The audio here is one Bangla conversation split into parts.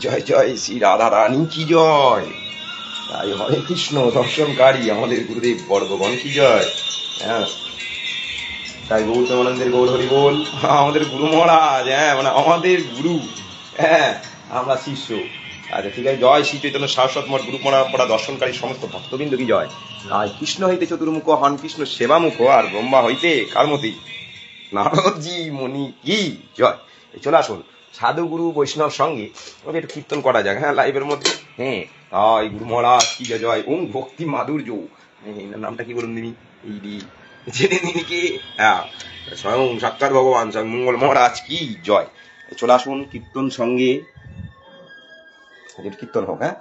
জয় জয় শ্রী রাধা রানী কি জয়। তাই হরে কৃষ্ণ দর্শনকারী আমাদের গুরুদেব বর্গগণ কি জয়। হ্যাঁ, তাই গৌতমানন্দের গৌর হরি বল। আমাদের গুরু মহারাজ, হ্যাঁ মানে আমাদের গুরু, হ্যাঁ আমরা শিষ্য। আচ্ছা ঠিক আছে, জয় শ্রী চৈতন্য শাশ্বত মঠ গুরু পরম্পরা দর্শনকারী সমস্ত ভক্তবৃন্দ কি জয়। আর কৃষ্ণ হইতে চতুর্মুখ হন কৃষ্ণ সেবামুখ, আর ব্রহ্মা হইতে কারমতি নারদজি মুনি কি জয়। চলে আসুন সাধু গুরু বৈষ্ণব সঙ্গে ওকে একটু কীর্তন করা যাক, হ্যাঁ লাইভের মধ্যে। হ্যাঁ তাই গুরু মহারাজ কি জয়। ওম ভক্তি মাধুর্য, নামটা কি বলুন তিনি, এই জেনে নিনি কে। হ্যাঁ, স্বয়ং সাক্ষাৎ ভগবান স্বয়ং মঙ্গল মহারাজ কি জয়। চলে আসুন কীর্তন সঙ্গে, কীর্তন হোক। হ্যাঁ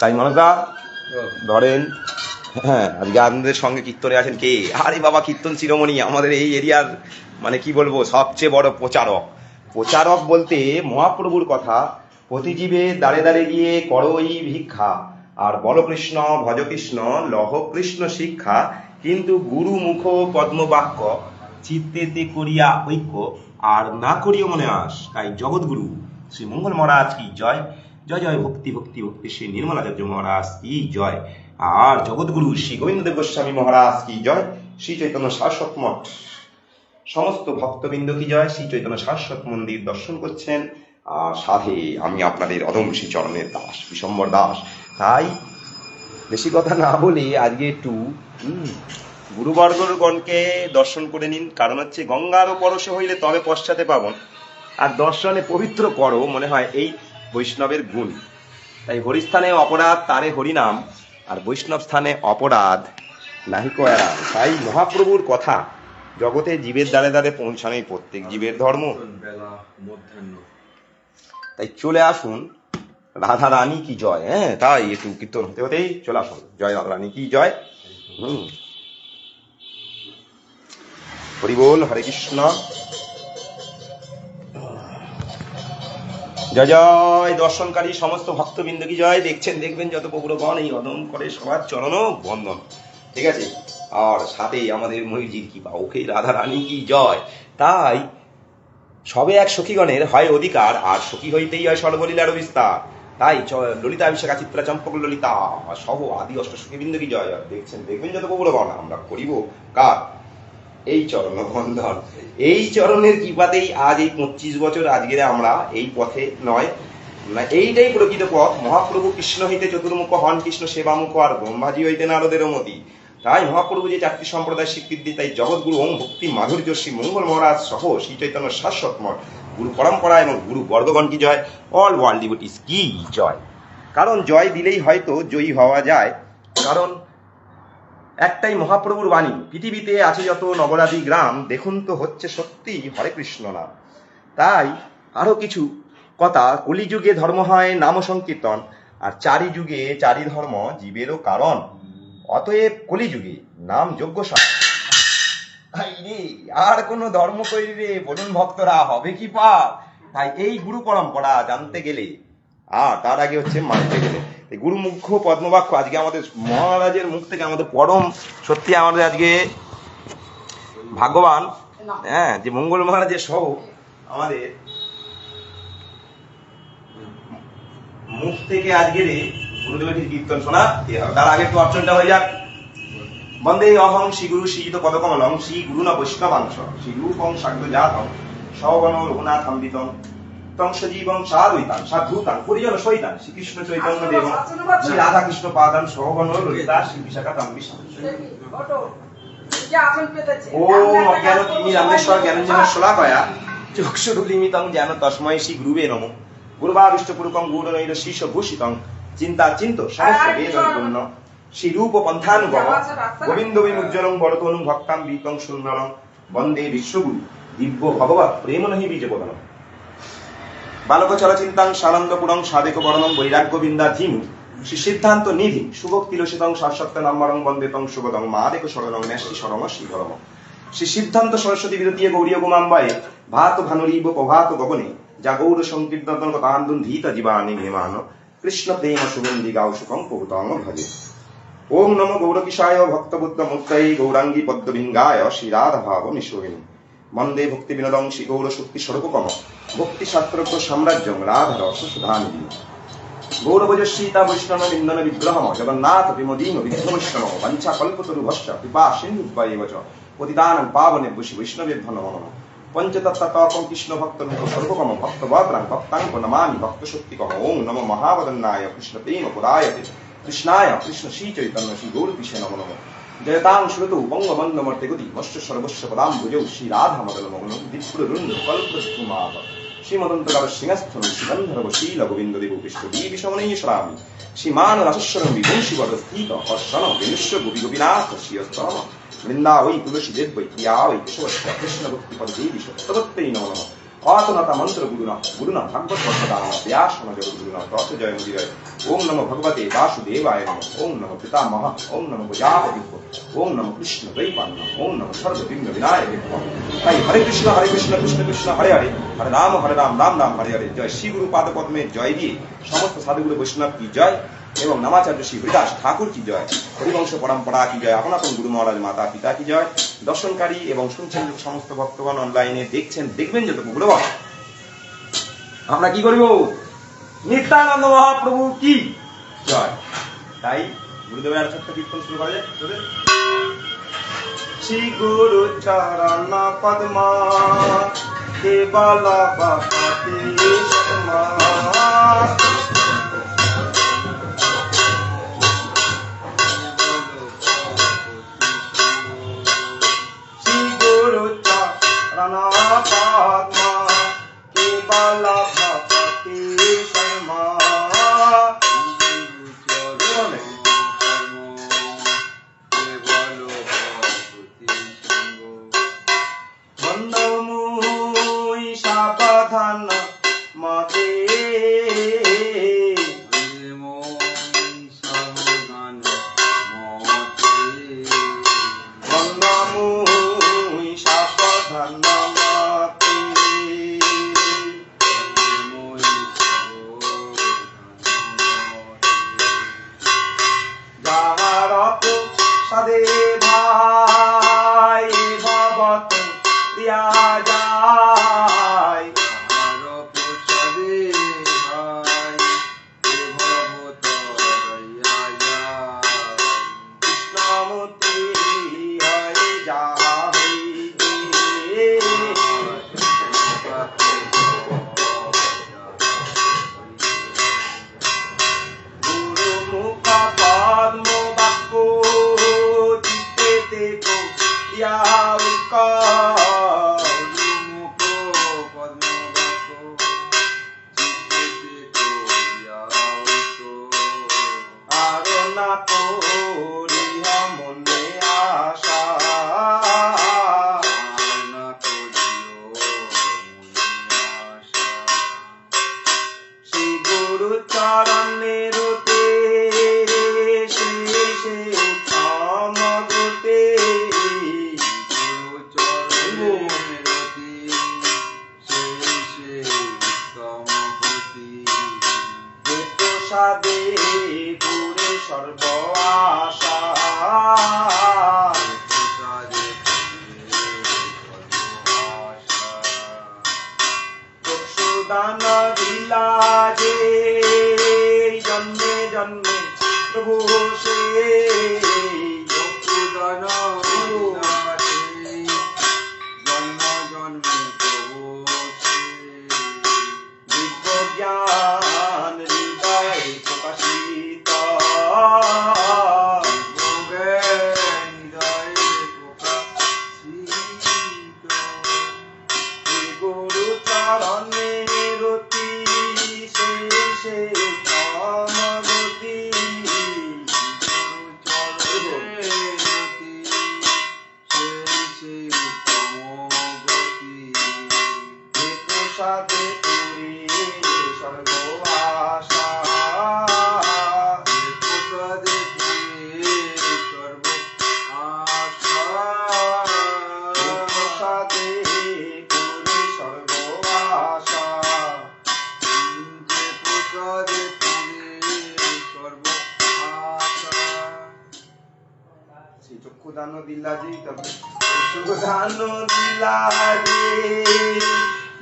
তাই মনসা ধরেন। হ্যাঁ আজকে আপনাদের সঙ্গে কীর্তনে আছেন কে? আরে বাবা কীর্তন শিরোমণি আমাদের এই এরিয়ার, মানে কি বলবো, সবচেয়ে বড় প্রচারক। প্রচারক বলতে মহাপ্রভুর কথা, প্রতিজীবে দাঁড়ে দাঁড়ে গিয়ে করই ভিক্ষা, আর বল কৃষ্ণ ভজ কৃষ্ণ লহ কৃষ্ণ শিক্ষা, কিন্তু গুরু মুখ পদ্মবাক্য চিত্তেতে করিয়া ঐক্য, আর না করিও মনে আস। তাই জগৎগুরু শ্রী মঙ্গল মহারাজ কি জয়। জয় জয় ভক্তি ভক্তি ভক্তি শ্রী নির্মলাচার্য মহারাজ কি জয়। আর জগৎগুরু শ্রী গোবিন্দদেব গোস্বামী মহারাজ কি জয়। শ্রী চৈতন্য শাশ্বত মঠ সমস্ত ভক্তবৃন্দ কি জয়। শ্রী চৈতন্য শাশ্বত মন্দির দর্শন করছেন। আর সাথে আমি আপনাদের অদম শ্রী চরণের দাস বিশম্বর দাস। তাই বেশি কথা না বলে আজকে একটু গুরুবর্গগণকে দর্শন করে নিন। কারণ হচ্ছে গঙ্গারও পরশে হইলে তবে পশ্চাতে পাবন, আর দর্শনে পবিত্র করো মনে হয় এই বৈষ্ণবের গুণ। তাই হরিস্থানে অপরাধ তারে হরিনাম, আর বৈষ্ণব স্থানে অপরাধ নাহিক এরাম। তাই মহাপ্রভুর কথা জগতে জীবের দ্বারে দ্বারে পৌঁছানোই প্রত্যেক জীবের ধর্ম। তাই চলে আসুন রাধা রানী কি জয়। হ্যাঁ তাই একটু কীর্তন হতে হতেই চলে আসুন। জয় রাধা রানী কি জয়। হরি বল, হরে কৃষ্ণ। জয় জয় দর্শনকারী সমস্ত ভক্তবৃন্দ কি জয়। দেখছেন দেখবেন যত প্রভুরগণ এই অদম করে সবার চরণ বন্দন, ঠিক আছে। আর সাথে আমাদের মহিজির কি ওকে রাধা রানী কি জয়। তাই সবে এক সখীগণের হয় অধিকার, আর সখী হইতেই হয় সর্বলীলার বিস্তার। তাই ললিতা অভিষেকা চিত্রা চম্পক ললিতা সহ আদি অষ্ট সখীবৃন্দ কি জয়। দেখছেন দেখবেন যত প্রভুরগণ আমরা করিব কার এই চরণ বন্ধন। এই চরণের কৃপাতেই আজ এই 25 বছর আজকে আমরা এই পথে নয়, এইটাই প্রকৃত পথ। মহাপ্রভু কৃষ্ণ হইতে চতুর্মুখ হন কৃষ্ণ সেবামুখ, আর ব্রহ্মাজি হইতে নারদের মতি। তাই মহাপ্রভু যে 4টি সম্প্রদায় স্বীকৃতি, তাই জগৎগুরু ওম ভক্তি মাধুর্য শ্রী মঙ্গল মহারাজ সহ শ্রী চৈতন্য শাশ্বত মঠ গুরু পরম্পরা এবং গুরু বর্গগণ কি জয়। অল ওয়ার্ল্ড ডিভোটিস কি জয়। কারণ জয় দিলেই হয়তো জয়ী হওয়া যায়। কারণ একটাই মহাপ্রভুর বাণী, পৃথিবীতে আছে যত নগরাদি গ্রাম, দেখুন তো হচ্ছে সত্যি হরে কৃষ্ণ নাম। তাই আরো কিছু কথা, কলিযুগে ধর্ম হয় নাম সংকীর্তন, আর চারি যুগে চারি ধর্ম জীবেরও কারণ, অতএব কলিযুগে নাম যোগ্য আর কোন ধর্ম কইরে বলুন ভক্তরা হবে কি পাপ। তাই এই গুরু পরম্পরা জানতে গেলে আর তার আগে হচ্ছে মানতে গেলে গুরু মুখ্য পদ্মবাক্য আজকে আমাদের মহারাজের মুখ থেকে আমাদের পরম সত্যি আমাদের আজকে ভাগ্যবান, হ্যাঁ যে মঙ্গল মহারাজের সহ আমাদের মুখ থেকে আজকে গুরুদেবের কীর্তন শোনা। তার আগে একটু অর্চনটা হয়ে যাক। বন্দে অহং শ্রী গুরু শ্রীযুত পদকমলং শ্রী গুরু না বৈষ্ণবাংশ শ্রী রূপং সাগ্র জাতং সবন রঘুনাথম্বিতং তং সজীবং সাধুইতাং সাধুতাং পরিজন সহিতাং শ্রীকৃষ্ণ চৈতন্য দেবং শ্রী রাধা কৃষ্ণ পাদান সহগণ ললিতা শ্রী বিশাখা তাম্বিশাং। ওম অজ্ঞান তিমিরান্ধেশ্বর জ্ঞানঞ্জন শলাকয়া চক্ষুরুলিমিতং জ্ঞান তস্মৈ শ্রী গুরুবে নমঃ। গুরুভাবিষ্টপুরুকং গূঢ়নৈর শীর্ষভূষিতং চিন্তা চিন্ত সমস্ত বেদপূর্ণ শ্রী রূপ পন্থানুগম গোবিন্দ বিমুজ্জ্বলং বরতনুং ভক্তাং বিকং সুন্দরং বন্দে বিশ্বগুরু দিব্য ভগবৎ প্রেম নহি বীজপ্রদানম। বালক চলচিন্তাং সানন্দপুরং সাধক বরণং বৈরাগ্য বিন্দাধীনু শ্রী সিদ্ধান্ত নিধি সুভক্তি লসিতং শাশ্বত নাম্বরং বন্দেতং সুগদং মাদেক শরণং ন্যাস্তি শরণ শ্রীধরম। শ্রী সিদ্ধান্ত সরস্বতী বিরতীয় গৌরীয় গুমাম্বায়ে ভাত ভানুরীব প্রভাত গগনে যা গৌর সংকীর্তন কথান্দুন ধীত জীবানি ভীমান কৃষ্ণ প্রেম সুগন্ধি গাও সুখং পৌতং ভজে। ওম নমো গৌরকিশায় ভক্তবুদ্ধ মুক্তাই গৌরাঙ্গী পদ্মবিঙ্গায় শ্রী রাধা ভাব নিঃসোহিনী বন্দে ভক্তি বিনোদং শ্রী গৌর শক্তি স্বরূপকম ভক্তি শাস্ত্রজ্ঞ সাম্রাজ্যং রাধা রস সুধানিধি গৌরবজস্বীতা বৈষ্ণব বিন্দন বিগ্রহম জগন্নাথ বিমোদীন বিধ্বৈষ্ণব বঞ্চা কল্পতরুভশ্চ কৃপা সিন্ধুদ্বয়েব চ পতিতানাং পাবনেভ্যো শ্রী বৈষ্ণবেভ্যো নমো নমঃ পঞ্চতত্ত্বকম কৃষ্ণ ভক্ত সর্বকম ভক্তবদ্রাং ভক্তাঙ্গ নমামি ভক্ত শক্তিকম ওং নমো মহাবদন্নায় কৃষ্ণ প্রেম পুরায়তে কৃষ্ণায় কৃষ্ণ শ্রী চৈতন্য শ্রী গৌরকৃষ্ণ নমো নমঃ জয়তাং শ্রুতৌ বঙ্গবন্ধমর্তে গতি মশ্চ সর্বস্ব পদাম্বুজৌ শ্রী রাধা মদন মোহন বিপ্ররুণ্ড কল্পদ্রুমাভ শ্রীমদন্তকাল সিংহস্থন শ্রীগন্ধর্ব শীল গোবিন্দ দেব বিশ্বদীবি সমনেশ্বরামি শ্রীমান রাসস্বরম বিভূষিবদ স্থিত হর্ষণ বিনুষ্য গোপী গোপীনাথ শ্রীয়স্তম বৃন্দাবৈ তুলসী দেব বৈ প্রিয়া বৈ কেশবস্য কৃষ্ণ ভক্তি পদ দেবী সত্যবত্তৈ নমো নমঃ অতনতা মন্ত্র গুরুনা ভাগবত বর্ষদান ব্যাসন জগদ্গুরুনা তথ জয় মুদিরয় ওম নমো ভগবতে বাসুদেবায় নমঃ ওম নমো পিতামহ ওম নমো প্রজাপতি ওম নমো কৃষ্ণ দ্বৈপান্ন ওম নমো সর্ববিঘ্ন বিনায়ক তাই হরে কৃষ্ণ কৃষ্ণ কৃষ্ণ হরে হরে হরে রাম রাম রাম হরে হরে জয় শ্রী গুরু পাদ পদ্মে জয় দিয়ে সমস্ত সাধুগুরু বৈষ্ণব কি জয় এবং নামাচার্য শ্রী হরিদাস ঠাকুর কি জয় হরিবংশ পরম্পরা কি জয় আপন আপন গুরু মহারাজ মাতা পিতা কি জয় দর্শনকারী এবং শুনছেন সমস্ত ভক্তগণ অনলাইনে দেখছেন দেখবেন যত ভগবান আমরা কি করিব নিত্যানন্দ মহাপ্রভু কি জয় তাই গুরুদেবের আর ছোট্ট কীর্তন শুরু করা যায় শ্রী গুরু চরণ পদ্ম কেবল বাপতি শর্মা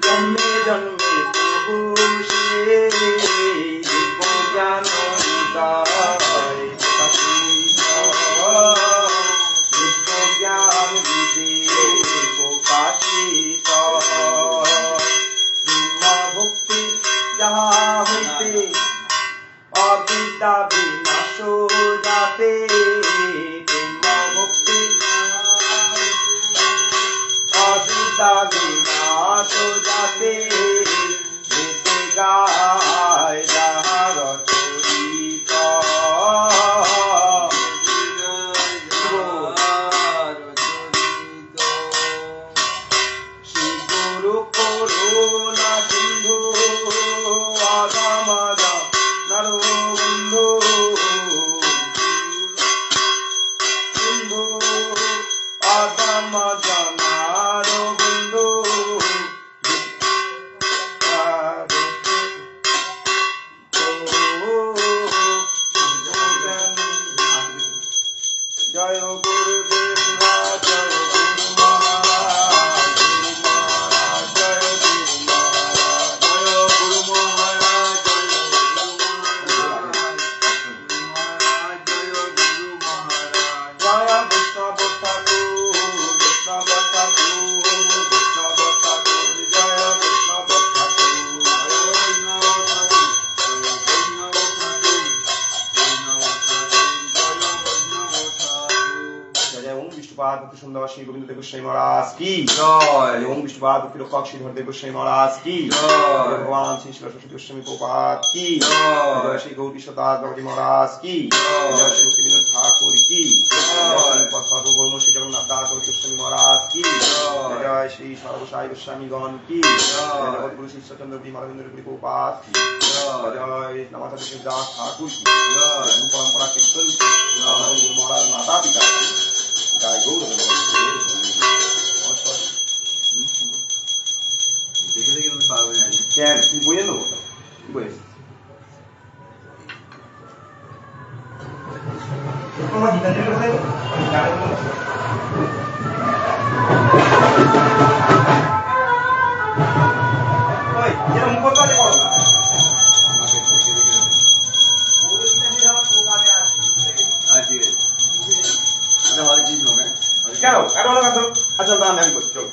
জন্মে জন্মে প্রভু সে দিব্য জ্ঞান হৃদয় প্রকাশিত, দিব্য জ্ঞান হৃদয়ে প্রকাশিত। ভক্তি যাহা হইতে অবিদ্যা বিনাশ যাতে, ভক্তি অবিদ্যা বিনাশ যাতে, যেতে গায় যাহার চরিত। শ্রী গুরু করুণা সিন্ধু আদামাদ নরবন্ধু, সিন্ধু আদামাদ নরবন্ধু, জয় গুরুদেব জয় গুরু মহারাজ, জয় গুরু মহারাজ, জয় গুরু মহারাজ, জয় বৈষ্ণব ঠাকুর, বৈষ্ণব ঠাকুর, বৈষ্ণব ঠাকুর, জয় বৈষ্ণব ঠাকুর, জয় ওম বিষ্ণুপাদ ভক্তি সুন্দর শ্রী গোবিন্দ দেব গোস্বামী মহারাজ কি জয়, ওম বিষ্ণুপাদ ভক্তি রক্ষক শ্রী ধরদেব গোস্বামী মহারাজ কি জয়, ভগবান শ্রী শিল সরস্বতী গোস্বামী প্রপাত কি জয়, শ্রী গৌরী দাস বাবাজি মহারাজ কি জয়, শ্রী গোবিন্দ ঠাকুর কি জয়, সর্বভৌম শ্রী জগন্নাথ দাস গোস্বামী মহারাজ কি জয়, শ্রী সর্বসাই গোস্বামীগণ কি জয়, জগৎগুরু শ্রী ঈশ্বরচন্দ্র মাধবেন্দ্র পুরী প্রপাত কি জয়, নামাচার্য দাস ঠাকুর কি জয়, পরম্পরা কীর্তন গুরু মহারাজ মাতা পিতা জয় গৌর দেখে দেখে আমি পারবো না। কেন তুই বইয়ে নেবো বইয়ে তোমার গীতাঞ্জলি কোথায় গো? ওই এরকম করতে আছে করো না। আমাকে দেখে দেখে পুরো গীতাঞ্জলি আমার দোকানে আছে। ঠিক আছে। আচ্ছা হরে কৃষ্ণ কেন? কেন কেন না কেন? আচ্ছা না আমি করছি চলো।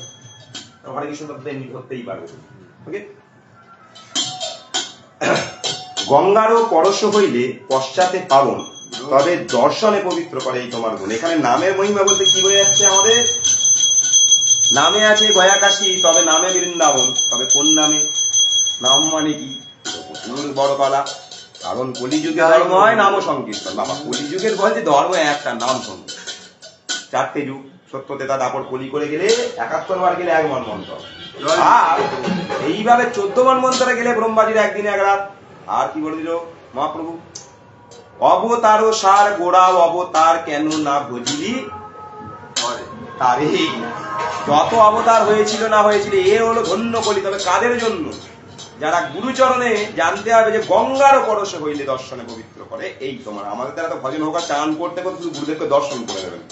হরে কৃষ্ণ তো এমনি ধরতেই পারবো। ওকে গঙ্গারও পরশ হইলে পশ্চাতে পাবন, তবে দর্শনে পবিত্র করে এই তোমার গুণ। এখানে নামের মহিমা বলতে কি বোঝা যাচ্ছে আমাদের? নামে আছে গয়াকাশী, তবে নামে বৃন্দাবন। তবে কোন নামে? নাম মানে কি? বড় পালা। কারণ কলিযুগে ধর্ম হয় নাম সংকীর্তন। বাবা কলিযুগের বলতে ধর্ম একটা নাম সংকীর্তন। চারটে যুগ সত্য তেতা দাপড় কলি করে গেলে ৭১ বার গেলে এক মন মন্ত্র, আর এইভাবে ১৪ মন মন্ত্রে গেলে ব্রহ্মাজির একদিনে এক রাত। আর কি বলে দিল মহাপ্রভু? অবতার সার গোড়াও অবতার কেন না বুঝিলি তারে। যত অবতার হয়েছিল না হয়েছিল এ হলো ধন্য কলি। তবে কাদের জন্য? যারা গুরুচরণে জানতে হবে যে গঙ্গারও পরশ হইলে দর্শনে পবিত্র করে এই তোমার। আমাদের দ্বারা তো ভজন হোক চান করতে করতে শুধু গুরুদেবকে দর্শন করে দেবেন।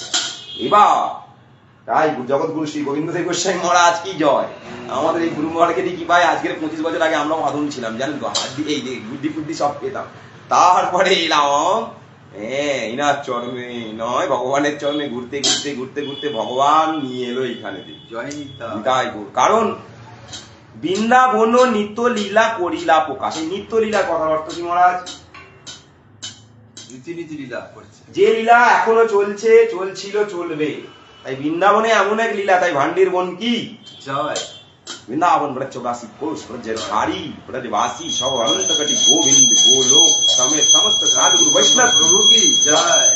এবার তাই জগৎগুরু শ্রী গোবিন্দ দেব গোস্বামী মহারাজ কি জয়। আমাদের এই গুরু মহারাজকে কি পাই? আজকের 25 বছর আগে আমরাও আদম ছিলাম জানেন তো, এই যে বুদ্ধি ফুদ্ধি সব পেতাম। তারপরে এলাম ইনার চরণে নয় ভগবানের চরণে ঘুরতে ঘুরতে ঘুরতে ঘুরতে ভগবান নিয়ে এলো এইখানে। জয় নিতা। কারণ বৃন্দাবন নিত্য লীলা করিলা প্রকাশ। এই নিত্য লীলার কথার অর্থ কি মহারাজ? নীতি নীতি লীলা করছে, যে লীলা এখনো চলছে, চলছিল, চলবে। তাই বৃন্দাবনে এমন এক লীলা। তাই ভান্ডির বোন কি জয়। বৃন্দাবন ব্রজ 84 কোষ ব্রজের ধারী ব্রজবাসী সব অনন্ত কটি গোবিন্দ গোলোক সমেত সমস্ত সাধুগুরু বৈষ্ণব প্রভু কি জয়।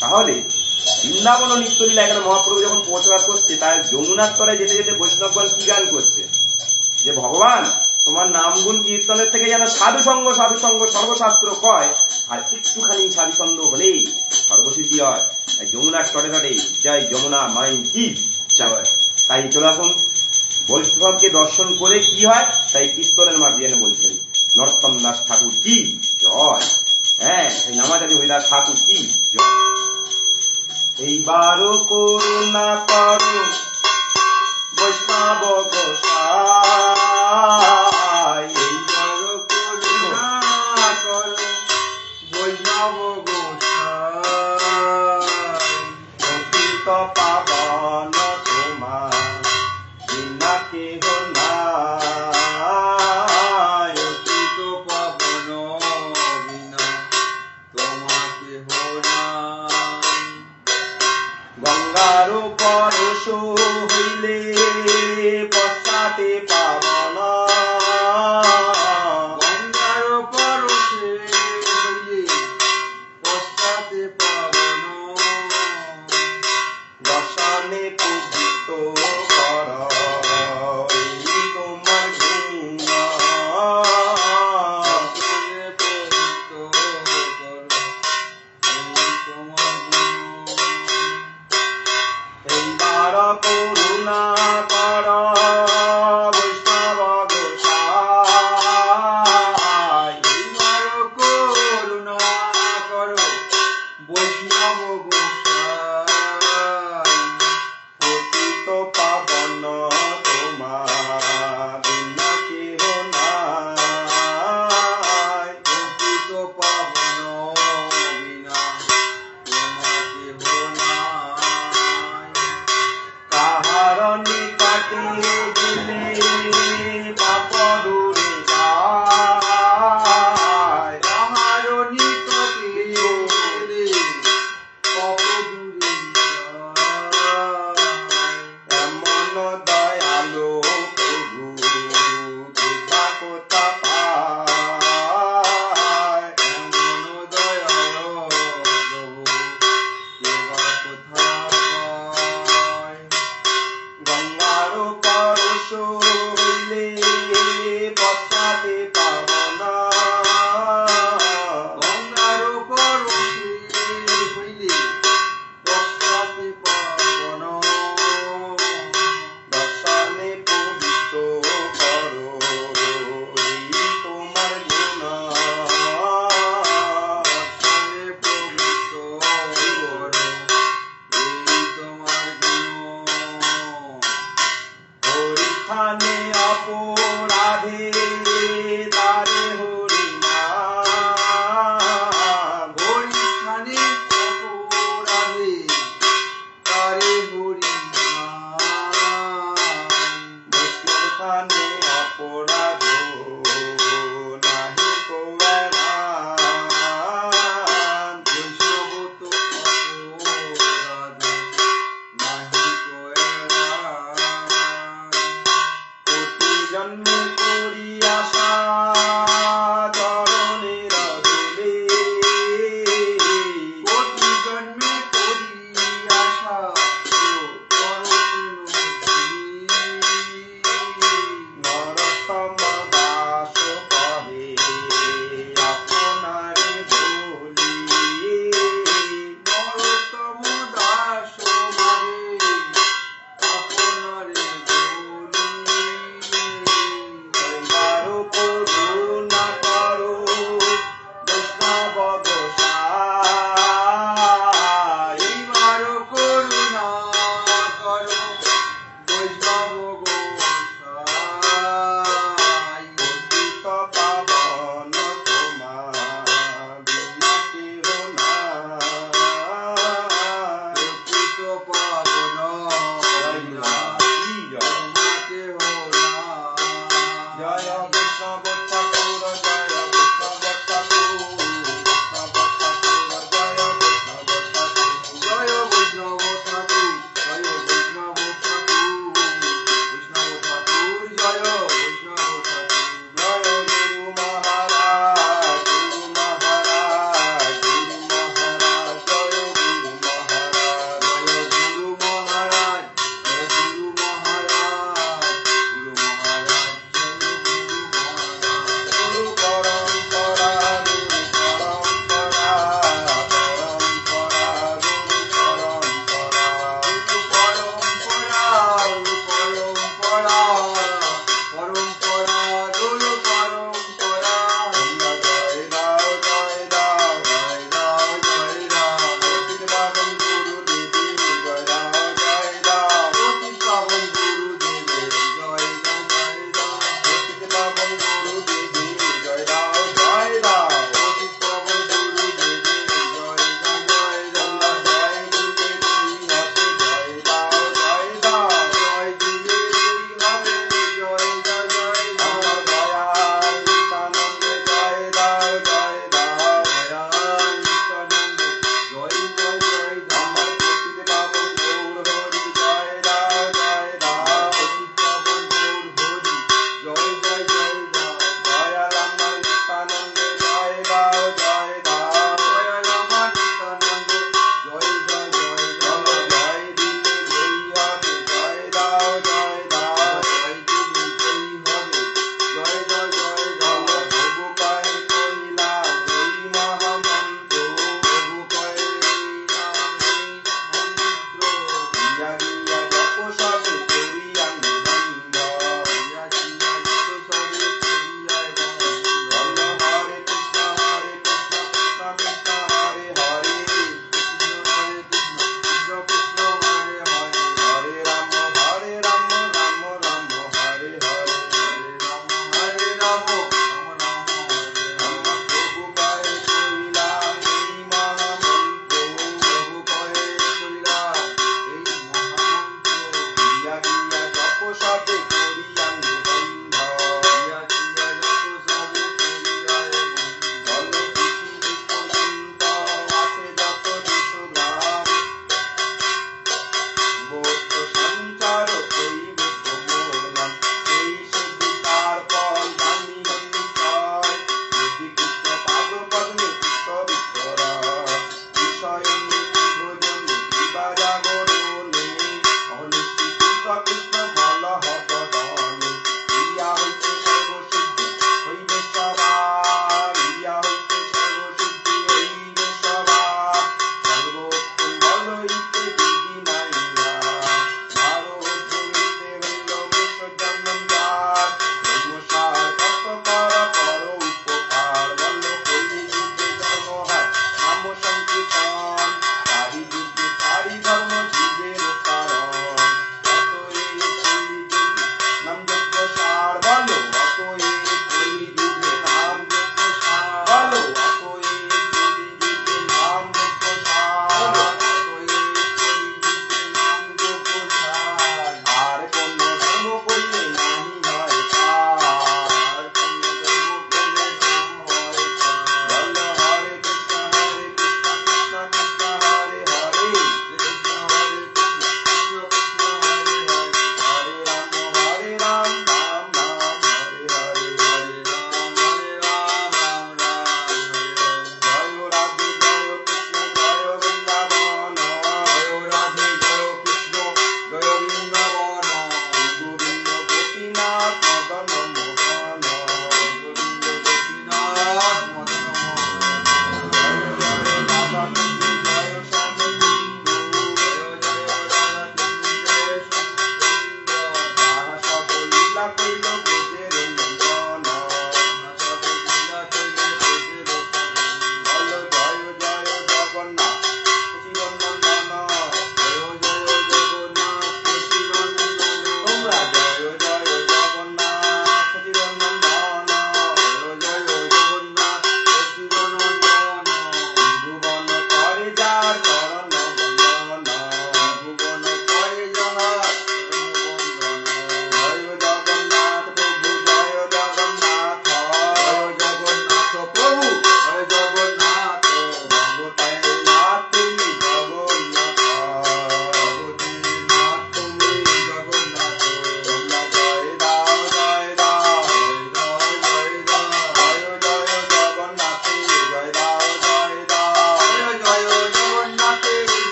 তাহলে বৃন্দাবন ও নিত্যলীলা এখানে মহাপ্রভু যখন প্রচার করছে, তাই যমুনার তরে যেতে যেতে বৈষ্ণবগণ কি গান করছে? যে ভগবান তোমার নাম গুণ কীর্তনের থেকে যেন সাধু সঙ্গ সর্বশাস্ত্র কয়, আর একটুখানি সাধুসঙ্গ হলেই সর্বসিদ্ধি হয়। তাই যমুনার তরে তরে জয় যমুনা মাই কি জয়। তাই চলে আসুন বৈষ্ণবকে দর্শন করে কি হয়, তাই কীর্তনের মাধ্যমে বলছেন নরোত্তম দাস ঠাকুর কি জয়। হ্যাঁ, এই নামাচার্য হরিদাস ঠাকুর কি জয়। এইবারও করুণা করো বৈষ্ণব গোসাই করুণা করো বৈষ্ণব গোসাই প্রকৃত পাবন তোমার বিনা কেহ নাই অতীত পাবন বিনা তোমাকে হরাই গঙ্গার পরশু হইলে পশ্চাতে পাবন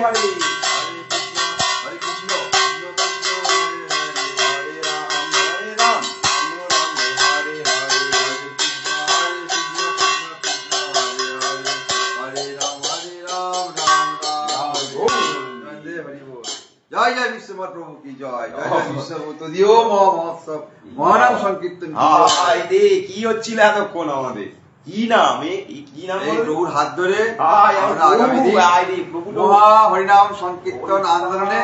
হরে হরে কৃষ্ণ কৃষ্ণ কৃষ্ণ হরে রাম হরে রাম রাম রাম হরে হরে জয় জয় বিশ্বনাথ প্রভু কি জয় জয় জয় বিশ্বভূত দিও মহোৎসব মহানাম সংকীর্তন আয় দে কি হচ্ছিল এতক্ষণ আমাদের কি নাম কি নাম এই প্রভুর হাত ধরে আয় আমরা আগামী দিন আয় রে প্রভু মহা হরিনাম সংকীর্তন আন্দোলনে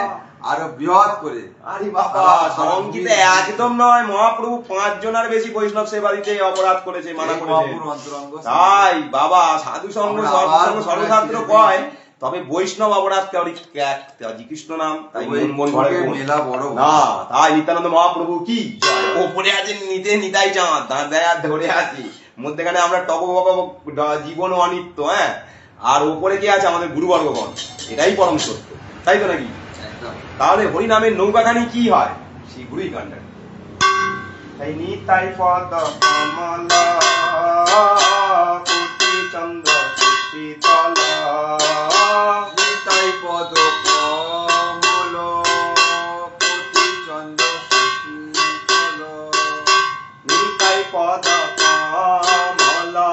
আরো বৃহৎ করে আরে বাবা সংগীতে একদম নয় মহাপ্রভু 5 জনের বেশি বৈষ্ণব সেবা দিতে অপরাধ করেছে মানা করেছে মহাপুর অন্তরঙ্গ তাই বাবা সাধু সঙ্গ সর্বসঙ্গ সর্বশাস্ত্র কয় তবে বৈষ্ণব অপরাধ করে শ্রীকৃষ্ণ নাম তাই মন ঘরে মেলা বড় না তাই নিত্যানন্দ মহাপ্রভু কি ওপরে আছেন নিতে নিতাই চাঁদ দাঁড়ায় আর ধরে আছি মধ্যেখানে আমরা টকবক জীবন অনিত্য হ্যাঁ আর ওপরে কি আছে আমাদের গুরুবর্গগণ এটাই পরম সত্য তাই তো নাকি তাহলে হরিনামের নৌকাখানি কি হয় শীঘ্রই গানটা তাই নিতাই পদ কমলা কোটি চন্দ্র শীতল নিতাই পদ কমল কোটি চন্দ্র শীতল নিতাই পদ কমলা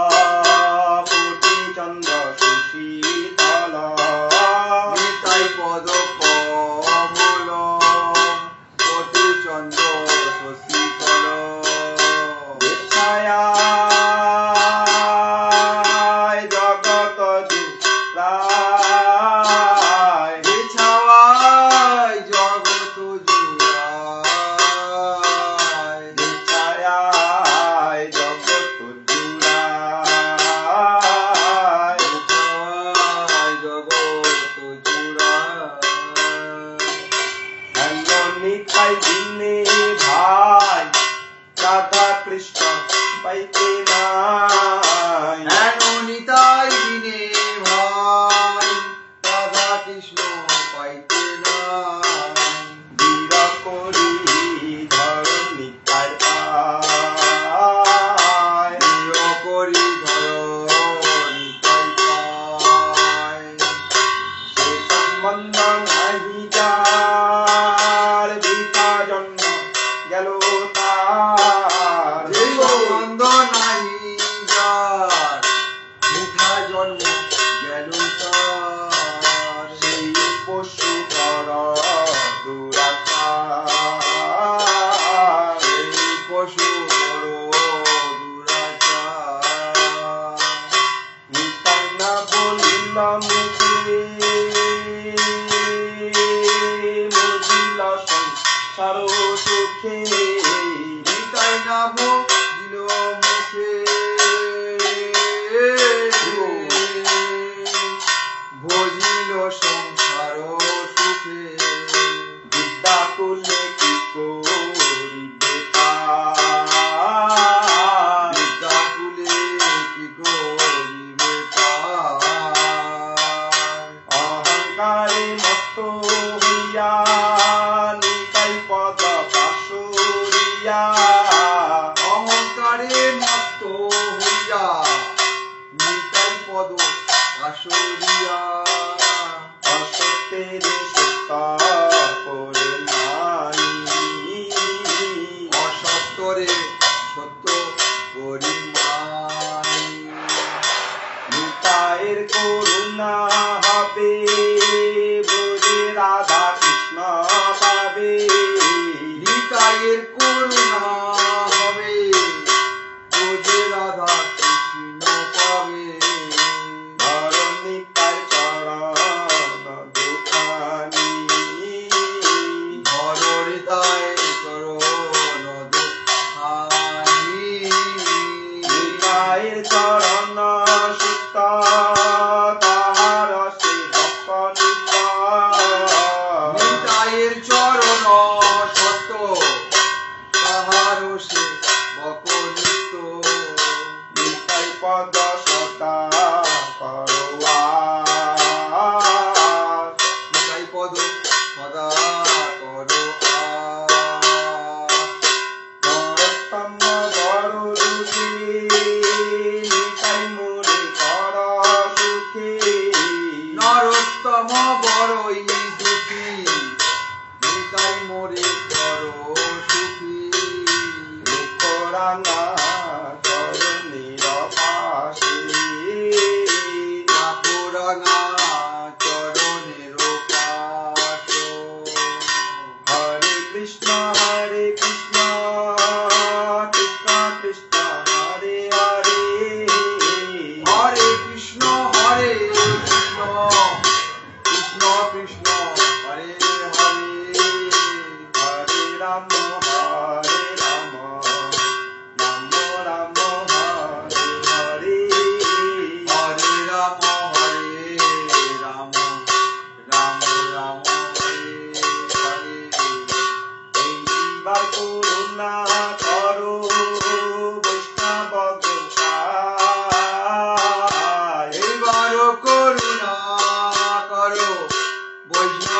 কোটি চন্দ্র শীতল নিতাই পদ কমল কোটি চন্দ্র শশীতল ছায়া জগত জুড়ায় ছাওয়ায় জগত জুড়ায় ছায়া জগত জুড়ায় ছাওয়ায় জগত জুড়ায় নিতাই দিনে ভাই রাধা কৃষ্ণ পাইতে নাই নিতাই দিনে ভাই রাধা কৃষ্ণ পাইতে নাই বীর করি ধর নিতাই পায় প্রিয় করি ধর নিতাই পায় সে সম্বন্ধ নাহি যার বৃথা জন্ম গেল তার যে সম্বন্ধ নাহি যার মিথ্যা জন্ম গেল তার সেই পশু কর দুরাচার এই পশু বড় দুরাচার নিতাই না বলিল মুখে মুজিল সংসার সুখে নিতাই না ভজিল মুখে ভজিল সংসার সুখে বিদ্যা কুলে কি করিবে তার বিদ্যাকুলে কি করিবে তার অহংকারে মত্ত হইয়া নিতাই পদ পাশুরিয়া অহংকারে মত্ত হইয়া নিতাই পদ আসরিয়া অসত্যের সত্য করে নাই অসত্যরে সত্য করি নাই নিতাইয়ের করুণা হবে ব্রজে রাধা কৃষ্ণ পাবে নিতাইয়ের করুণা হবে বোঝে রাধা কৃষ্ণ পাবে ধরম নিতাই চরণ দুখানি ধর হৃদয় চরণ দুখানি নিতাইয়ের চরণ সুত তাহার সে ভক্ত নিতাই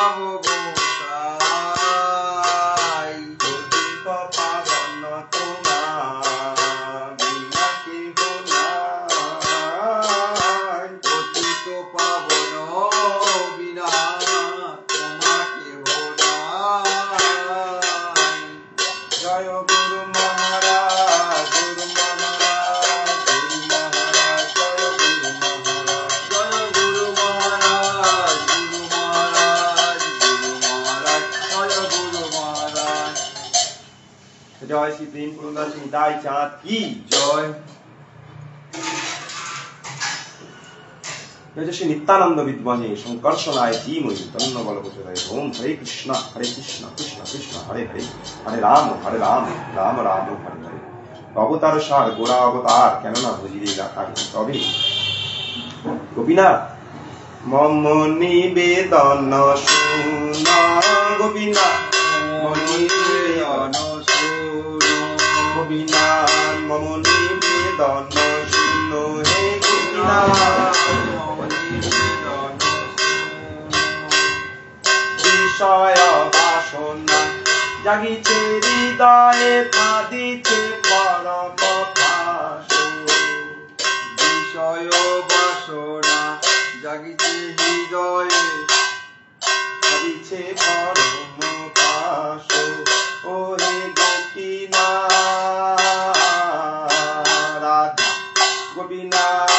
পাব গোসাই পতিত পাবন তোমার বিনা কেহ নাই। পতিত পাবন বিনা তোমাকে নাই। জয় গুরু মহারাজ, গুরু মহারাজ, গুরু মহারাজ, জয় গুরু মহারাজ। জয় গুরু মহারাজ, গুরু মহারাজ, গুরু মহারাজ, জয় গুরু মহারাজ। জয় শ্রী প্রেম পুরন্দাস নিতাই চাঁদ কি জয়। জয় শ্রী নিত্যানন্দ বিদ্মহে সংকর্ষণায় ধীমহি তন্নো বলপ্রচোদয়াৎ। ওম হরে কৃষ্ণ কৃষ্ণ কৃষ্ণ হরে হরে, হরে রাম রাম রাম হরে হরে। অবতার সার গোড়া অবতার, কেননা বুঝিলে রাখার তবে। গোপীনাথ মম নিবেদন শুনা, গোপীনাথ মম নিবেদন, গোপীনাথ মম নিবেদন শুনো হে গোপীনাথ। বিষয় বাসনা জাগিছে হৃদয়ে, কাঁদিছে পরম পাশো। বিষয় বাসনা জাগিছে হৃদয়ে, কাঁদিছে পরম পাশো। ওরে গোপীনাথ রাধা, গোপীনাথ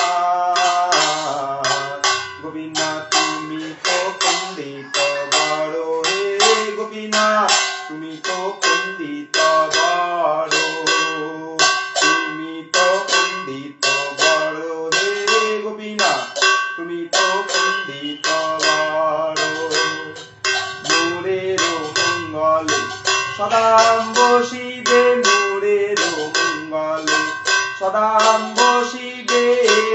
গোপীনাথ তুমি তো পণ্ডিত বড় হে গোপীনাথ, তুমি তো পণ্ডিত বড়, তুমি তো পণ্ডিত বড় হে গোপীনাথ, তুমি তো পণ্ডিত বড়। মোরের মঙ্গলে সদাম্ব শিবে, মোরের মঙ্গলে সদাম্ব শিবে,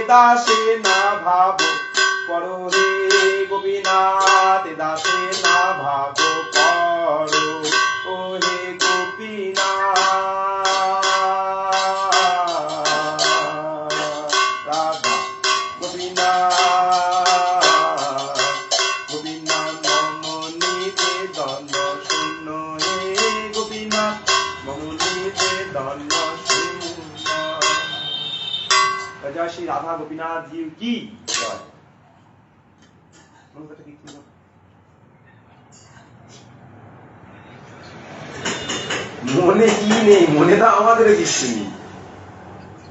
দাসে না ভাব পর হে গোপীনাথ, দাসে না ভাব পর। ও হে গোপীনাথ রাধা, গোপীনাথ গোপীনাথ মম নিবেদন শুনো হে গোপীনাথ, মম নিবেদন শুনো। জয় শ্রী রাধা গোপীনাথ জি কি জয়। মনে কি নেই, মনে তো আমাদের কিছু নেই।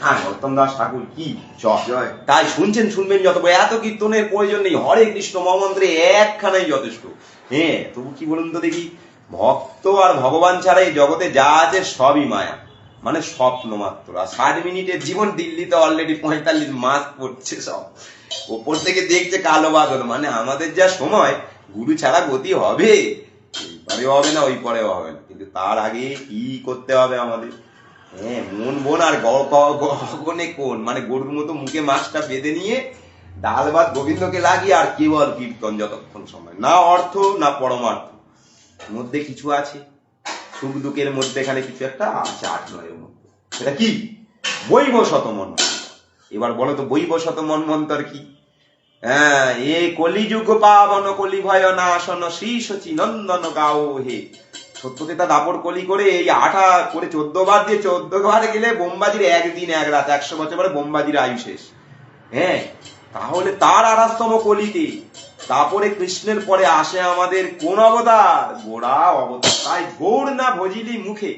হ্যাঁ নরোত্তম দাস ঠাকুর কি জয়। তাই শুনছেন শুনবেন যত, এত কীর্তনের প্রয়োজন নেই, হরে কৃষ্ণ মহামন্ত্রে একখানাই যথেষ্ট। হ্যাঁ তবু কি বলুন তো দেখি, ভক্ত আর ভগবান ছাড়া এই জগতে যা আছে সবই মায়া, মানে স্বপ্ন মাত্র। আর 60 মিনিটের জীবন, দিল্লিতে অলরেডি 45 মাস পড়ছে, সব ওপর থেকে দেখছে কালো বাদল। মানে আমাদের যা সময়, গুরু ছাড়া গতি হবে, এইবারে হবে না ওই পরেও হবে না, কিন্তু তার আগে কি করতে হবে আমাদের। হ্যাঁ মন বোন আর গগনে কোন, মানে গরুর মতো মুখে মাছটা বেঁধে নিয়ে ডাল ভাত গোবিন্দকে লাগিয়ে আর কেবল কীর্তন যতক্ষণ সময়, না অর্থ না পরমার্থ, মধ্যে কিছু আছে, সুখ দুঃখের মধ্যে এখানে কিছু একটা আছে 8-9 মধ্যে। সেটা কি? বৈবশত মন্বন্তর। এবার বলো তো বৈবশত মন্বন্তর কি? হ্যাঁ, এ কলিযুগ পাবন কলি ভয় নাশন শ্রী শচী নন্দন গাও হে। সত্যতেতা দাপর কলি করে এই 8 করে 14 বার দিয়ে 14 বার গেলে বোমবাজির একদিন এক রাত, 100 বছর পরে বোমবাজির আয়ু শেষ। হ্যাঁ তাহলে তার 28তম কলিতে, তারপরে কৃষ্ণের পরে আসে আমাদের কোন অবতার? গোড়া অবতার। তাই গৌর না ভজিলি মুখে,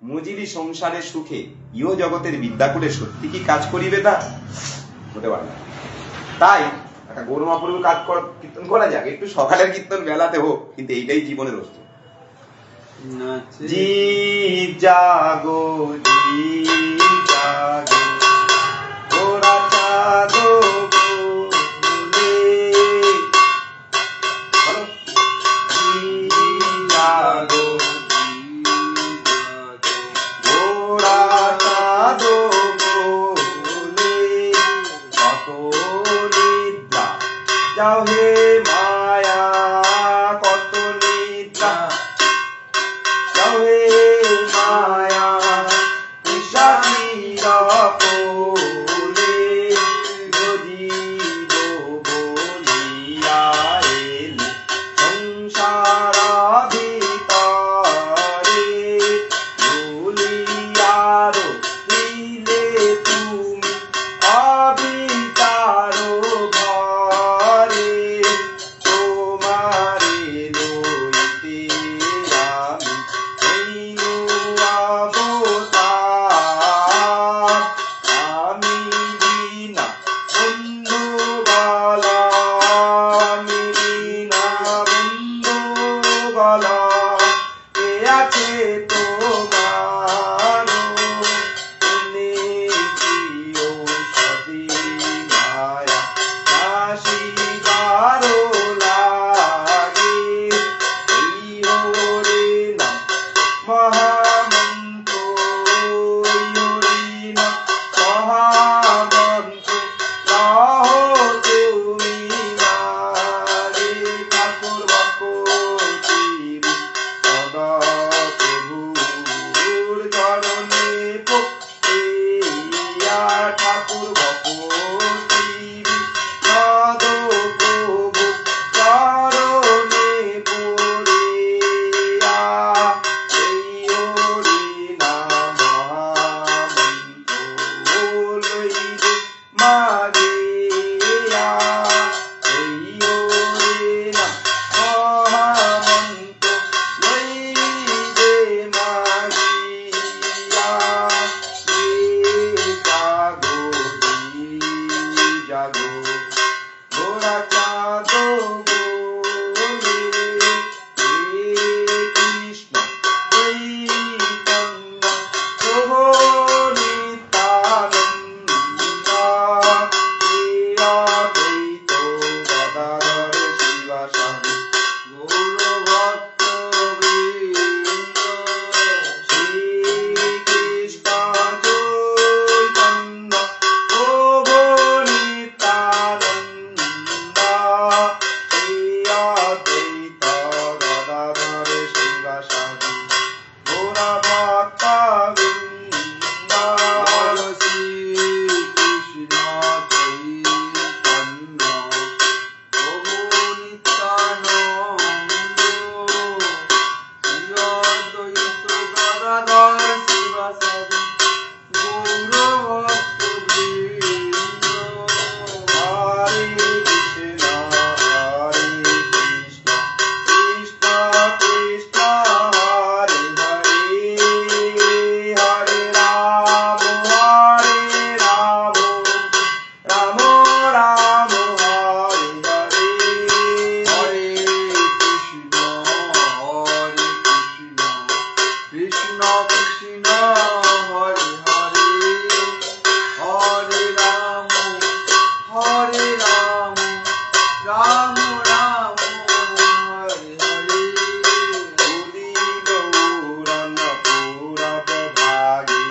মজিলি সংসারে সুখে, ইহ জগতের বিদ্যা করে সত্যি কি কাজ করিবে তা? হতে পারে না। তাই একটা গৌর মহাপ্রভুর কাজ কীর্তন করা যাক, একটু সকালের কীর্তন বেলাতে হোক, কিন্তু এইটাই জীবনের অস্ত্র। জি জাগো জি জাগো, গোরা চাঁদো বলে, বলো জি জাগো গোরা চাঁদো বলে, কত নিদ্রা যাও হে মায়া, কত নিদ্রা যাও হে মায়া, বিষাদীর কোলে ভজিব বলিয়া এলে, সংসার গো গোরা চাঁদ বলে হে কৃষ্ণ চৈতন্য প্রভু নিত্যানন্দ হে অদ্বৈত গদাধর শিবাসাদি গৌরভক্তবৃন্দ শ্রীকৃষ্ণ চৈতন্য প্রভু নিত্যানন্দ হে অদ্বৈত গদাধর শিবাসাদি গৌরভক্তবৃন্দ শ্রীকৃষ্ণ চৈতন্য প্রভু নিত্যানন্দ শ্রী অদ্বৈত গদাধর শিবাসাদি গৌরভক্তবৃন্দ হরে কৃষ্ণ কৃষ্ণ কৃষ্ণ হরে হরে হরে রাম রাম রাম হরে হরে হরে কৃষ্ণ কৃষ্ণ কৃষ্ণ হরে হরে হরে রাম রাম রাম হরে হরে উদিত উড়ন পূরব ভাগে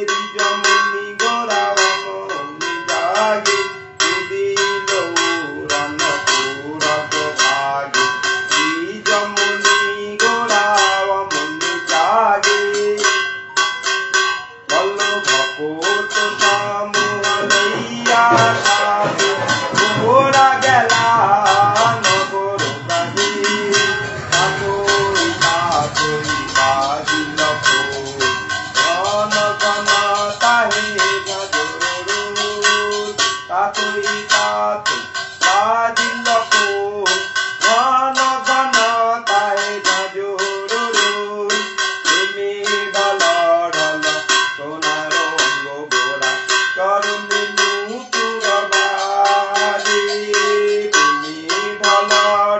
দ্বিজমুনি গোরাবমনি জাগে উদিত উড়ন পূরব ভাগে দ্বিজমুনি গোরাবমনি জাগে বল্লভকোট সমূহ লইয়া সাথে ঘোরা গেলা নগর বাজে তাতই বাজিল ঘন ঘন তাহে গজর তাতই বাজিল ঘন ঘন তাহে গজর প্রেমে ঢল ঢল সোনার অঙ্গ গোরা চরণে নূপুর বাজে প্রেমে ঢল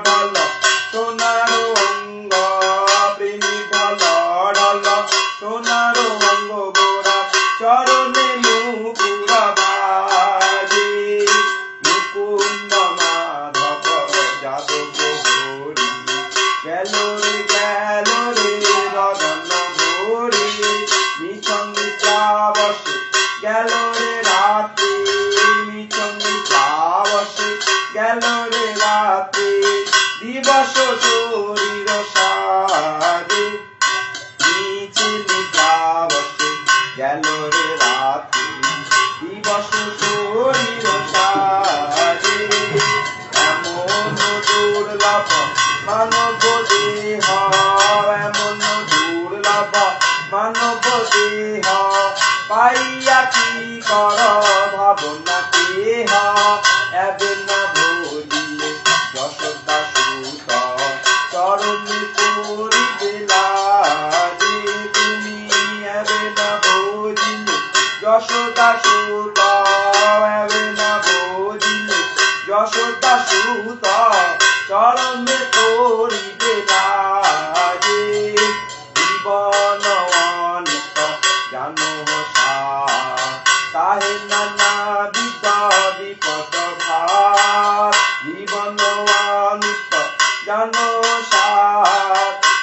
ঢল সোনার অঙ্গ প্রেমে ঢল ঢল সোনার অঙ্গ গোরা চরণে নূপুর বাজে মুকুন্দ মাধব যাদব হরি গেল রে রদন ভরি মিছন বসে গেল রে রাতে মিছন বসে গেল রে রাতে দিবস শরীর সাজে নিচে নিদ্রা বসে গেল রে রাতে দিবস শরীর সাজে এমন দুর্লভ মানব দেহ এমন দুর্লভ মানব দেহ পাইয়া কি কর ভাবনা কেহ এবে না ভজিলে যশোদা সুত চরণে পড়িবে লাজে তুমি এবে না ভজিলে যশোদা সুত এবে না ভজিলে যশোদা সুত চরণে পড়িবে লাজে জীবন অনিত জানো তাহে নানা বিপদ ভার জীবন অনিত জানো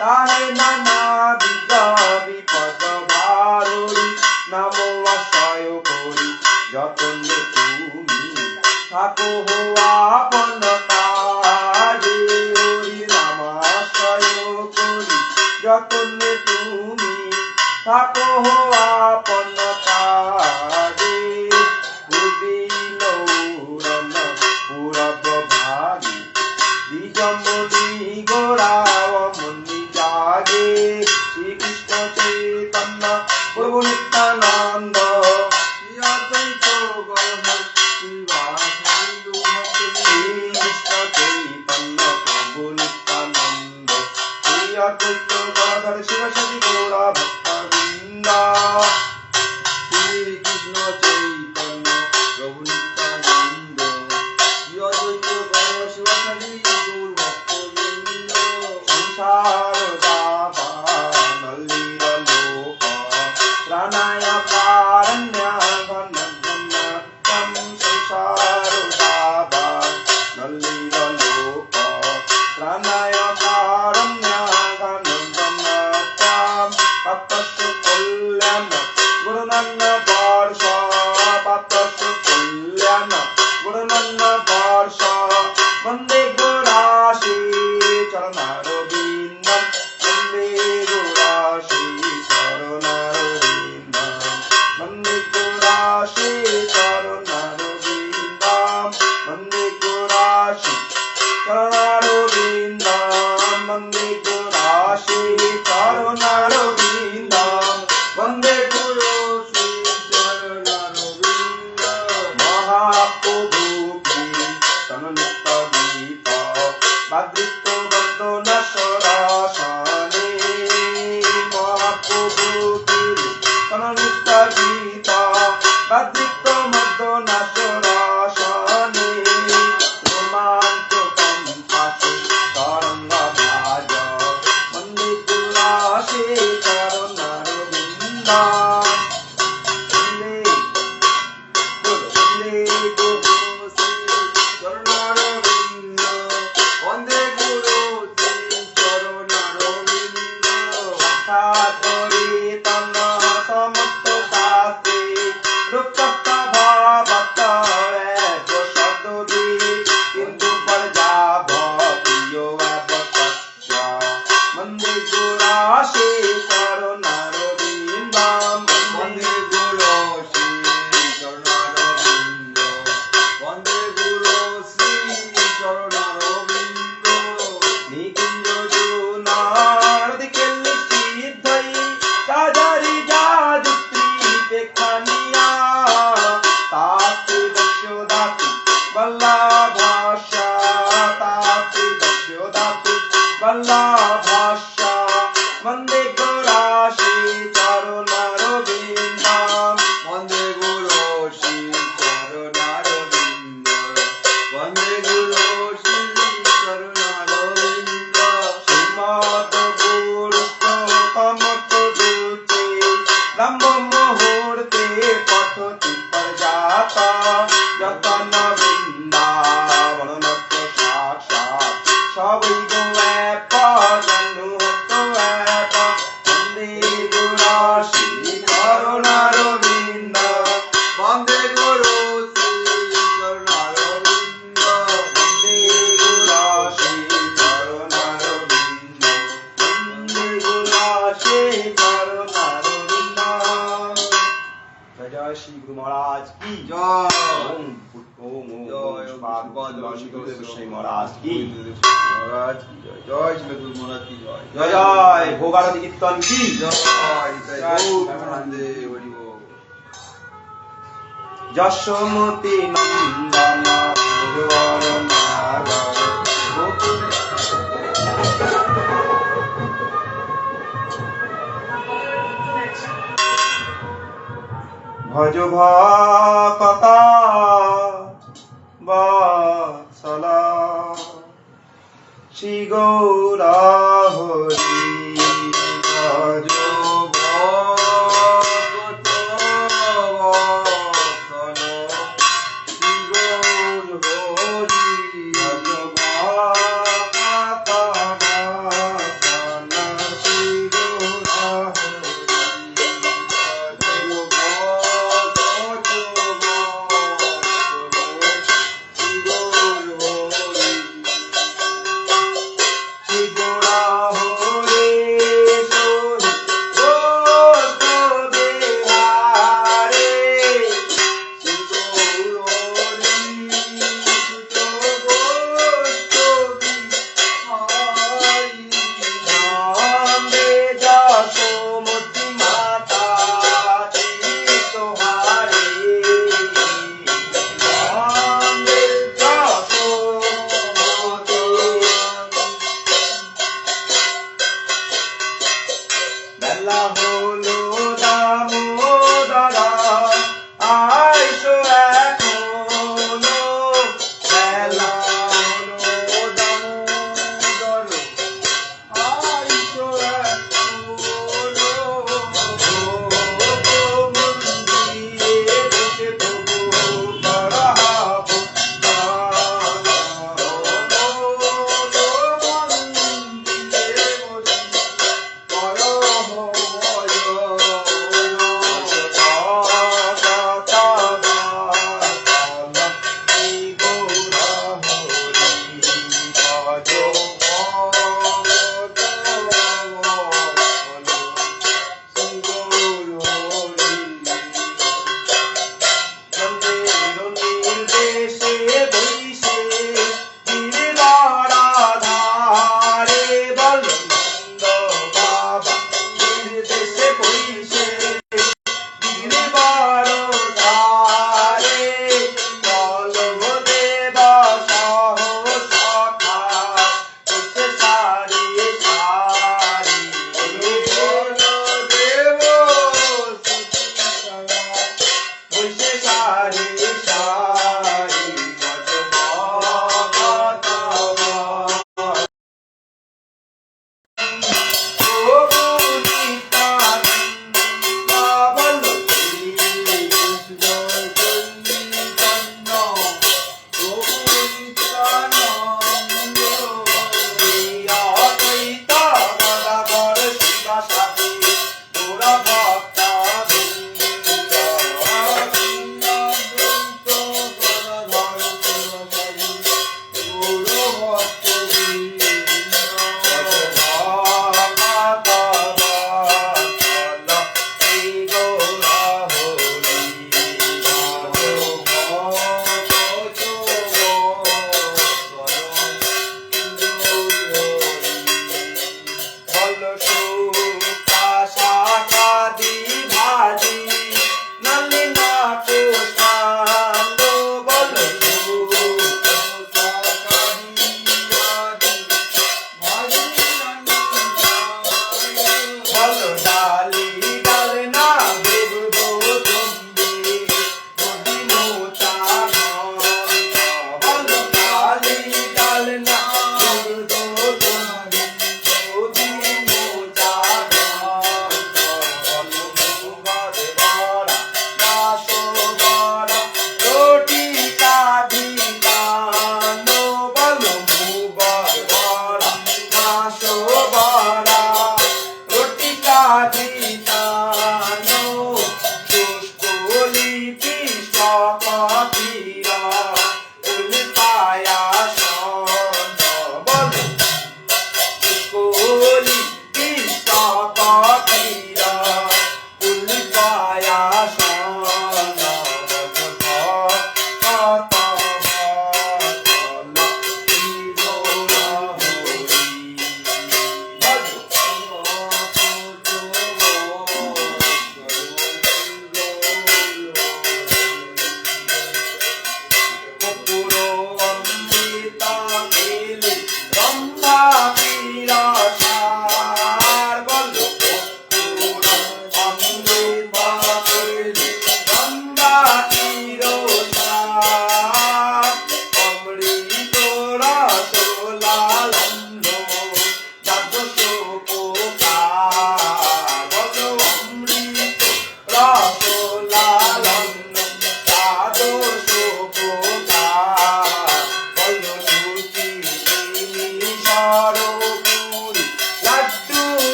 তাহে নানা বিপদ ভার নাম আশ্রয় করি যতনে তুমি থাকো আপন কাজে হরি নাম আশ্রয় করি যতনে তুমি থাকো আপন কাজে উদিল উড়ন পূরব ভাগে দ্বিজমুনি গোরাবমনি জাগে শ্রীকৃষ্ণ চৈতন্য প্রভু নিত্যানন্দ শ্রী অদ্বৈত গদাধর শিবাসাদি শ্রীকৃষ্ণ চৈতন্য প্রভু নিত্যানন্দ শ্রী অদ্বৈত গদাধর শিবাসাদি গৌরা ভক্তবৃন্দ শ্রীকৃষ্ণ চৈতন্য প্রভু নিত্যানন্দ वल्लभास्या तापि दस्योदापि वल्लभास्या वन्दे गुराशि चरुणारविन्दं वन्दे गुरो श्री चरुणारविन्द वन्दे गुरो श्री चरुणारविन्द श्रीमद्गुरुस्तमकदूते लम्ब मुहूर्ते पठति प्रजाता यतन वृन्दावनमत्र साक्षात् सवै गोएप जनुहत एप वन्दे गुराशि करुणारविन्द वन्दे गुरो श्री चरुणारविन्द वन्दे गुराशि करुणारविन्द वन्दे गुराशि करुणारविन्द। जय श्री गुरु महाराज की जय ओम ओम जय श्री महाराज की महाराज की जय श्री गुरु महाराज की जय जय जय भोगारती कीर्तन की जय जय गौरानंदे हरि बोल যশোমতি নন্দন গুরুবর নাগর গোকুল। ভজ ভকতা বৎসলা শ্রী গৌরা হরি ভজ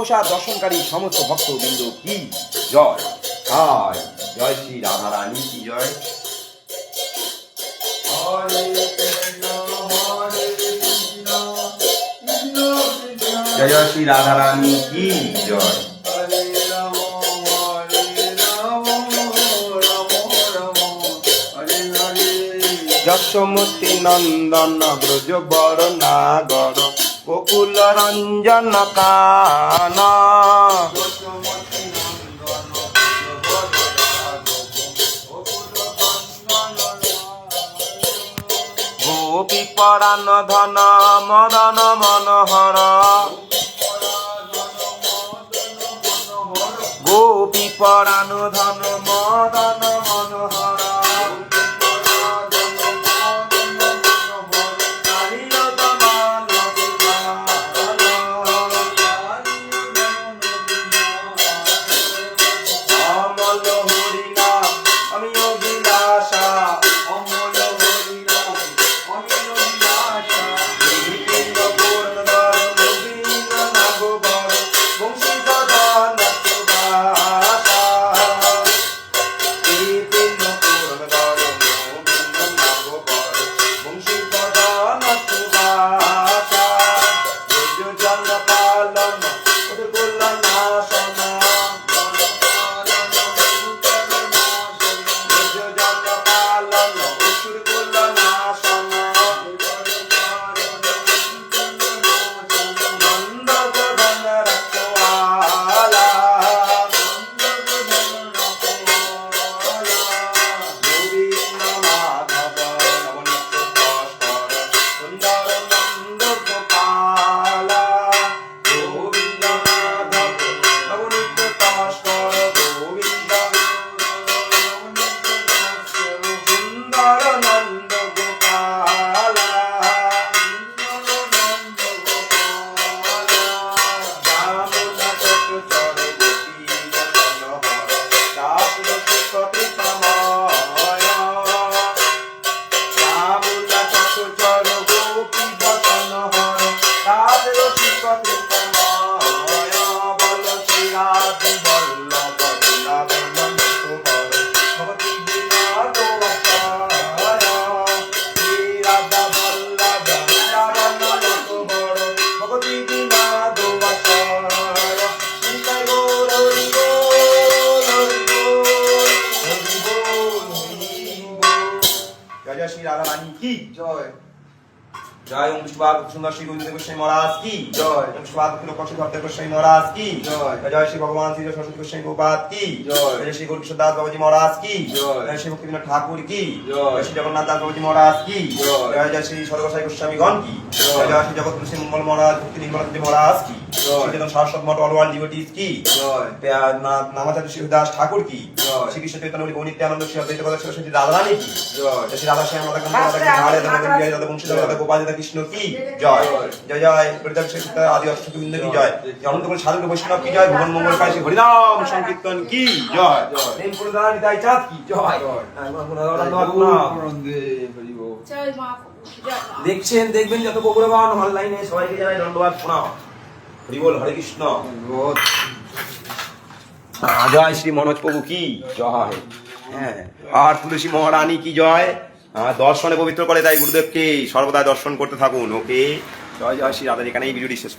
প্রসাদ দর্শনকারী সমস্ত ভক্তবৃন্দ কি জয়। জয় জয় শ্রী রাধা রানী কি জয়। হরে কৃষ্ণ হরে কৃষ্ণ কৃষ্ণ কৃষ্ণ জয় জয় শ্রী রাধা রানী কি জয়। হরে রাম রাম রাম হরে হরে যশোমতি নন্দন ব্রজ বর নাগর গোকুল রঞ্জন কান যশোমতি নন্দন বরদাগ গোকুল বন্দন গোপী পরাণ ধন মদন মনোহর গোপী পরাণ ধন মদন মনোহর অমল হরিনাম আমি অভিলাষা অমল হরিনাম অমিল বিলাসা বিপিন পূর্ণধর নবীন নাগবর বংশীধর সুভাষা বিপিন পূর্ণধর নবীন নাগবর বংশীধর সুভাষা যোজন পালন উদ্গুল নাশন যোজন পালন উদ্গুল নাশন নন্দ গোধন রখওয়ালা গোবিন্দ মাধব নবনীত ভাস্কর সুন্দর নন্দ গোপালা গোবিন্দ মাধব নবনীত ভাস্কর গোবিন্দ সুন্দর নন্দ গোপালা রামনা চর গোপী মনোহর দাস রসিক কৃপাময় রামনা চর গোপী মনোহর দাস রসিক কৃপাময় বল শ্রী রাধে বল্লভ বৃন্দাবন সুবর ভগতি বিনোদ বৎসর শ্রী রাধা বল্লভ বৃন্দাবন সুবর ভগতি বিনোদ বৎসর নিতাই গৌর হরি বল হরি বল হরি বল হরি বল। জয় জয় শ্রী রাধা রানী কি জয় জয়। ওম বিষ্ণুবাদ সুন্দর শ্রী গোবিন্দ গোস্বামী মহারাজ কি জয়। ওম বিষ্ণুবাদ অখিল পক্ষী ভক্ত গোস্বামী মহারাজ কি জয়। জয় শ্রী ভগবান শ্রী সরস্বতী গোস্বামী গোপাদ কি জয়। জয় শ্রী গৌরকিশোর দাস বাবাজি মহারাজ কি জয়। জয় শ্রী ভক্তিবিনোদ ঠাকুর কি জয়। জয় শ্রী জগন্নাথ দাস বাবাজি মহারাজ কি জয়। জয় জয় শ্রী সর্বসাই গোস্বামীগণ কি জয়। জয় শ্রী জগৎ শ্রী মঙ্গল মহারাজ ভক্তি নির্মলানন্দ মহারাজ কি জয়। শ্রী চেতন সারস্বত মঠ অলওয়াল ডিভোটিস কি জয় নামাচার্য শিবদাস ঠাকুর কি জয়। শ্রীকৃষ্ণ চৈতন্য গৌনিত্যানন্দ শ্রী অদ্বৈত গদাধর সরস্বতী রাধারানী কি জয় জয় শ্রী রাধা শ্যাম রাধা কান্ত রাধা বিহারে রাধা গোবিন্দ রাধা বংশীধর রাধা গোপাল রাধা কৃষ্ণ কি জয় জয় জয় প্রতিদান শ্রী সীতা আদি অষ্টক বৃন্দ কি জয় জয় অনন্ত কোটি সাধু বৈষ্ণব কি জয় ভুবন মঙ্গল কাশী হরিনাম সংকীর্তন কি জয় জয়। প্রেম প্রদান নিতাই চাঁদ কি জয় জয়। হরি বল জয় মা জয় মা দেখছেন দেখবেন যত বগুড়াবান অনলাইনে সবাইকে জানাই ধন্যবাদ প্রণাম হরি বল হরে কৃষ্ণ জয় শ্রী মনোজ প্রভু কি জয় হ্যাঁ আর তুলসী মহারানী কি জয় দর্শনে পবিত্র করে তাই গুরুদেবকে সর্বদা দর্শন করতে থাকুন ওকে জয় জয় শ্রী রাধা। এখানে এই ভিডিওটি শেষ